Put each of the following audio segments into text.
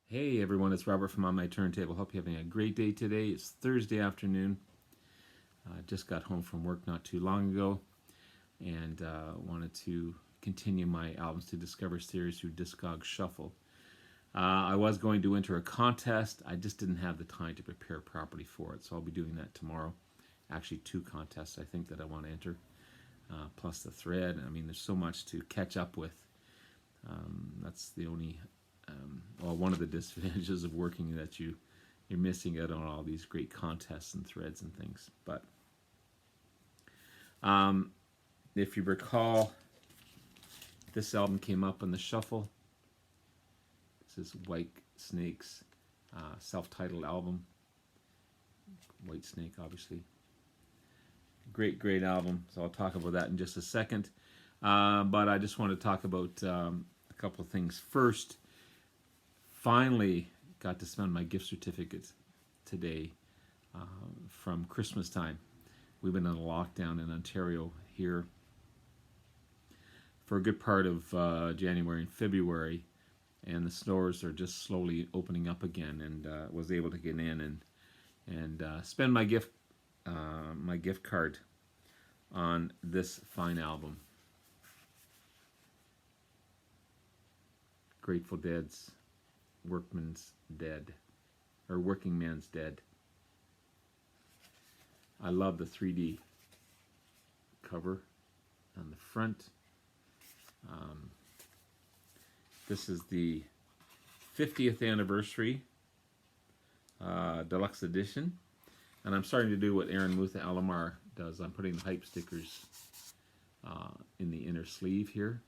Hey everyone, it's Robert from On My Turntable. Hope you're having a great day today. It's Thursday afternoon. I just got home from work not too long ago and wanted to continue my Albums to Discover series through Discog Shuffle. I was going to enter a contest. I just didn't have the time to prepare properly for it, so I'll be doing that tomorrow. Actually, two contests I think that I want to enter, plus the thread. I mean, there's so much to catch up with. That's the only one of the disadvantages of working that you're missing out on all these great contests and threads and things. But if you recall, this album came up on the shuffle. This is Whitesnake's self-titled album. Whitesnake, obviously. Great album. So I'll talk about that in just a second. But I just want to talk about a couple of things. First, finally got to spend my gift certificate today from Christmas time. We've been in a lockdown in Ontario here for a good part of January and February, and the stores are just slowly opening up again, and was able to get in and spend my gift card on this fine album. Grateful Dead's Workman's Dead, or Working Man's Dead. I love the 3D cover on the front. This is the 50th anniversary deluxe edition, and I'm starting to do what Aaron Mutha Alamar does. I'm putting the hype stickers in the inner sleeve here.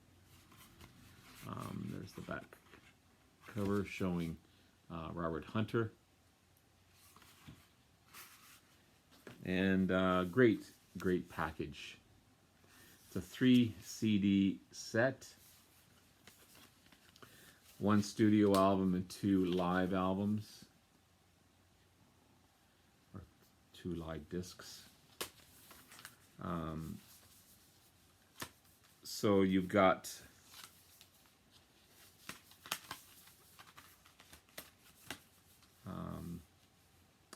There's the back cover showing Robert Hunter. And great package. It's a 3 CD set, 1 studio album and 2 live albums, or 2 live discs. So you've got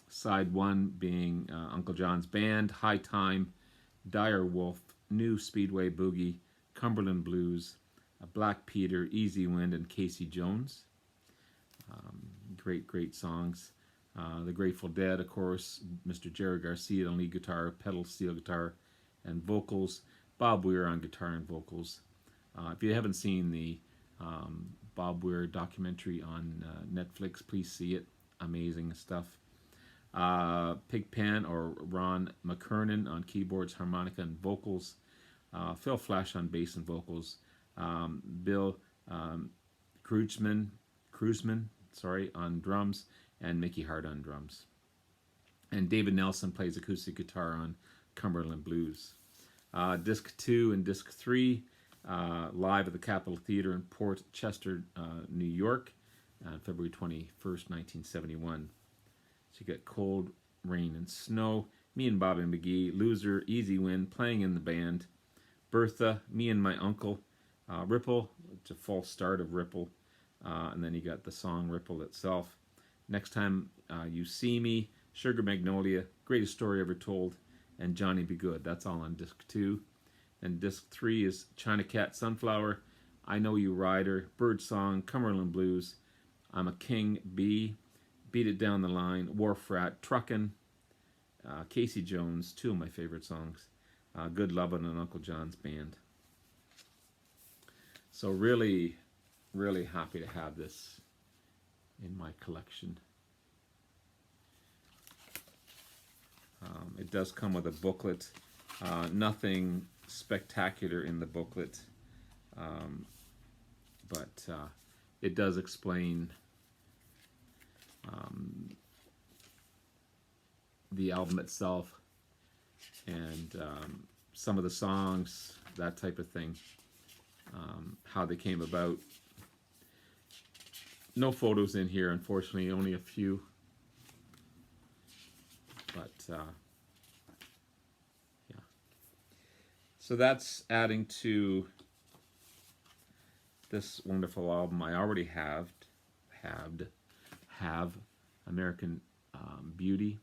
side 1 being Uncle John's Band, High Time, Dire Wolf, New Speedway Boogie, Cumberland Blues, Black Peter, Easy Wind, and Casey Jones. Great songs. The Grateful Dead, of course, Mr. Jerry Garcia on lead guitar, pedal steel guitar, and vocals. Bob Weir on guitar and vocals. If you haven't seen the Bob Weir documentary on Netflix, please see it. Amazing stuff. Pigpen or Ron McKernan on keyboards, harmonica, and vocals. Phil Flash on bass and vocals. Bill Kruzman, on drums, and Mickey Hart on drums. And David Nelson plays acoustic guitar on Cumberland Blues. Disc 2 and Disc 3 live at the Capitol Theater in Port Chester, New York, on February 21st, 1971. So you got Cold, Rain, and Snow, Me and Bobby McGee, Loser, Easy Win, Playing in the Band, Bertha, Me and My Uncle, Ripple, it's a false start of Ripple, and then you got the song Ripple itself. Next Time You See Me, Sugar Magnolia, Greatest Story Ever Told, and Johnny Be Good. That's all on Disc 2. And Disc 3 is China Cat, Sunflower, I Know You Rider, Bird Song, Cumberland Blues, I'm a King Bee, Beat It Down the Line, Wharf Rat, Truckin', Casey Jones, 2 of my favorite songs, Good Lovin', and Uncle John's Band. So really happy to have this in my collection. It does come with a booklet. Nothing spectacular in the booklet, but it does explain the album itself and some of the songs, that type of thing, how they came about. No photos in here, unfortunately, only a few, but yeah. So that's adding to this wonderful album I already halved. have American Beauty.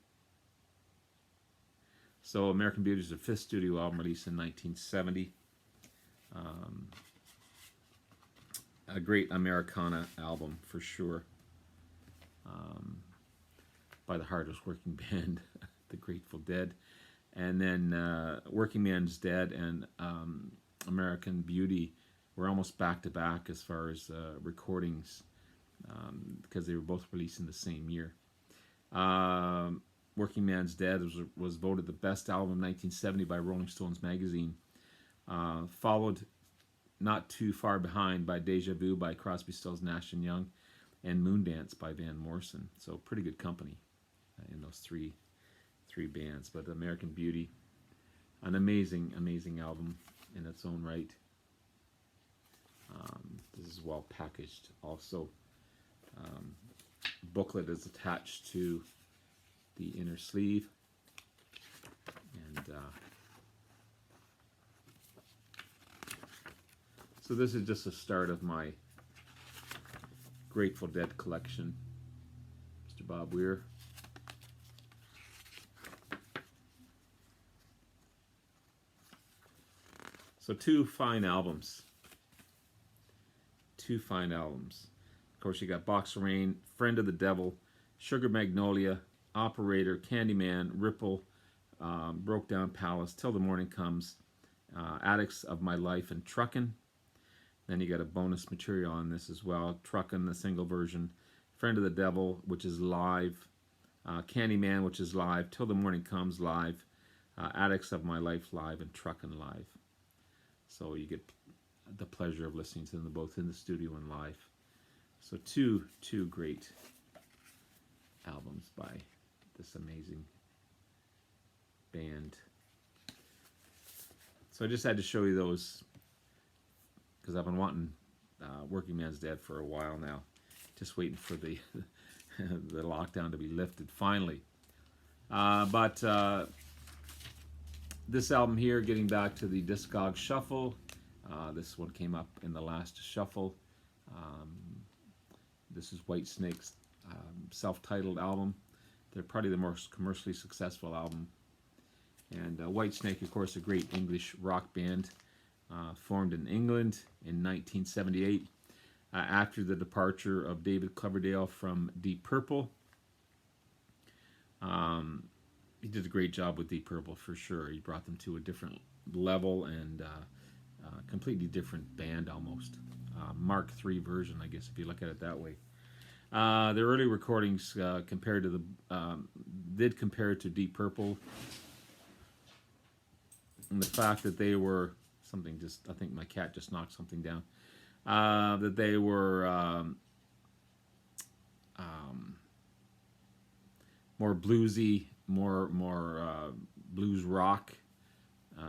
So American Beauty is their fifth studio album released in 1970. A great Americana album for sure, by the hardest working band, the Grateful Dead. And then Working Man's Dead and American Beauty were almost back to back as far as recordings, because they were both released in the same year. Working Man's Dead was voted the best album in 1970 by Rolling Stones magazine, followed not too far behind by Deja Vu by Crosby, Stills, Nash & Young, and Moondance by Van Morrison. So pretty good company in those three bands. But American Beauty, an amazing album in its own right. This is well packaged also. Booklet is attached to the inner sleeve, and so this is just a start of my Grateful Dead collection. Mr. Bob Weir. So two fine albums. Of course, you got Box of Rain, Friend of the Devil, Sugar Magnolia, Operator, Candyman, Ripple, Broke Down Palace, Till the Morning Comes, Addicts of My Life, and Truckin'. Then you got a bonus material on this as well. Truckin', the single version, Friend of the Devil, which is live, Candyman, which is live, Till the Morning Comes live, Addicts of My Life live, and Truckin' live. So you get the pleasure of listening to them both in the studio and live. So two great albums by this amazing band. So I just had to show you those because I've been wanting Working Man's Dead for a while now. Just waiting for the the lockdown to be lifted finally. But this album here, getting back to the Discog Shuffle, this one came up in the last shuffle. This is Whitesnake's self-titled album. They're probably the most commercially successful album. And Whitesnake, of course, a great English rock band, formed in England in 1978 after the departure of David Coverdale from Deep Purple. He did a great job with Deep Purple for sure. He brought them to a different level and completely different band almost. Mark III version, I guess, if you look at it that way. Their early recordings compared to did compare to Deep Purple, and the fact that they were I think my cat just knocked something down. That they were more bluesy, more blues rock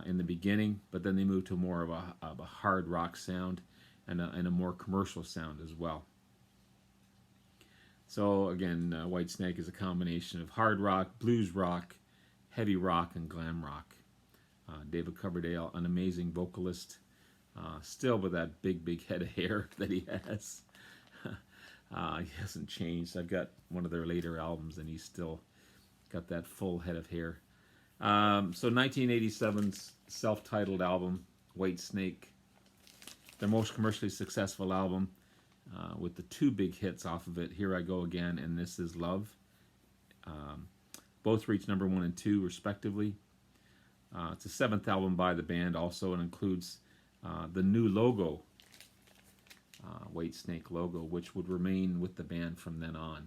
in the beginning, but then they moved to more of a hard rock sound and a more commercial sound as well. So again, Whitesnake is a combination of hard rock, blues rock, heavy rock, and glam rock. David Coverdale, an amazing vocalist, still with that big head of hair that he has. He hasn't changed. I've got one of their later albums, and he's still got that full head of hair. So 1987's self-titled album, Whitesnake, their most commercially successful album, with the two big hits off of it, Here I Go Again and This Is Love. Both reached number 1 and 2 respectively. It's the 7th album by the band also, and includes the new logo, Whitesnake logo, which would remain with the band from then on.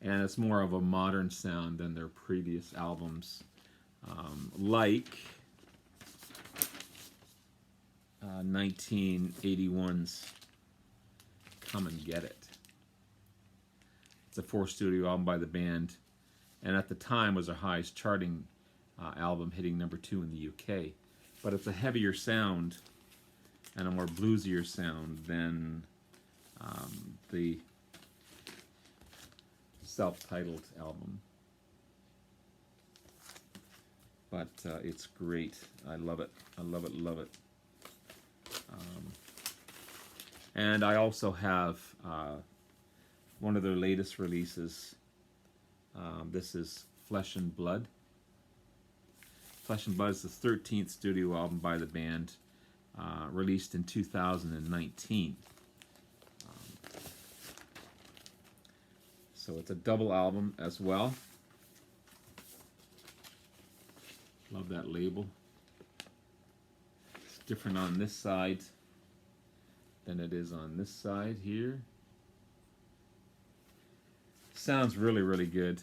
And it's more of a modern sound than their previous albums, like 1981's Come and Get It. It's a 4th studio album by the band, and at the time was their highest charting album, hitting number 2 in the UK. But it's a heavier sound and a more bluesier sound than the self-titled album. But it's great. I love it. I love it, love it. And I also have one of their latest releases. This is Flesh and Blood. Flesh and Blood is the 13th studio album by the band, released in 2019. So it's a double album as well. Love that label. It's different on this side than it is on this side here. Sounds really, really good.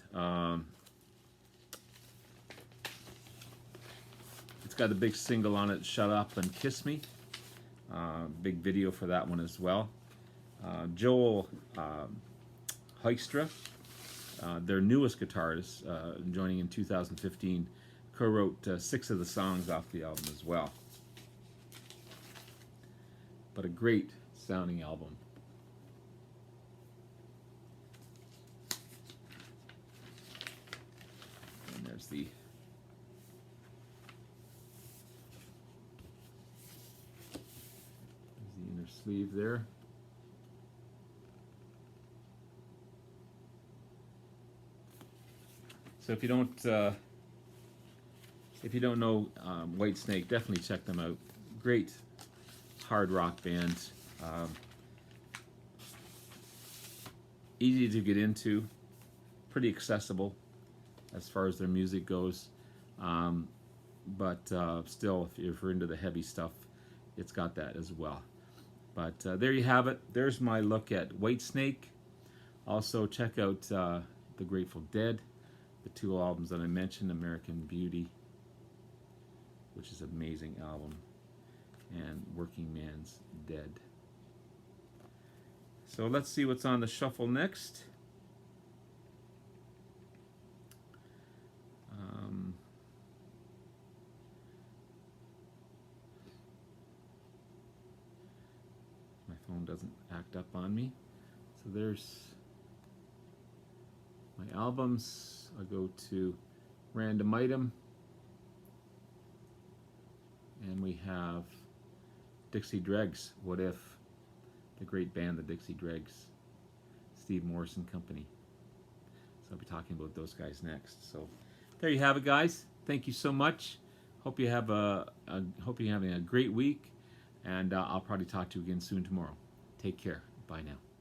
It's got a big single on it, Shut Up and Kiss Me. Big video for that one as well. Joel Hoekstra, their newest guitarist, joining in 2015, co-wrote 6 of the songs off the album as well. But a great sounding album. And there's the inner sleeve there. So if you don't know Whitesnake, definitely check them out. Great hard rock band, easy to get into, pretty accessible as far as their music goes, but still, if you're into the heavy stuff, it's got that as well. But there you have it. There's my look at Whitesnake. Also check out the Grateful Dead, the 2 albums that I mentioned, American Beauty, which is an amazing album, and Working Man's Dead. So let's see what's on the shuffle next. My phone doesn't act up on me. So there's my albums. I'll go to Random Item. And we have Dixie Dregs, What If, the great band, the Dixie Dregs, Steve Morrison Company. So I'll be talking about those guys next. So there you have it, guys. Thank you so much. Hope you have hope you're having a great week, and I'll probably talk to you again soon tomorrow. Take care. Bye now.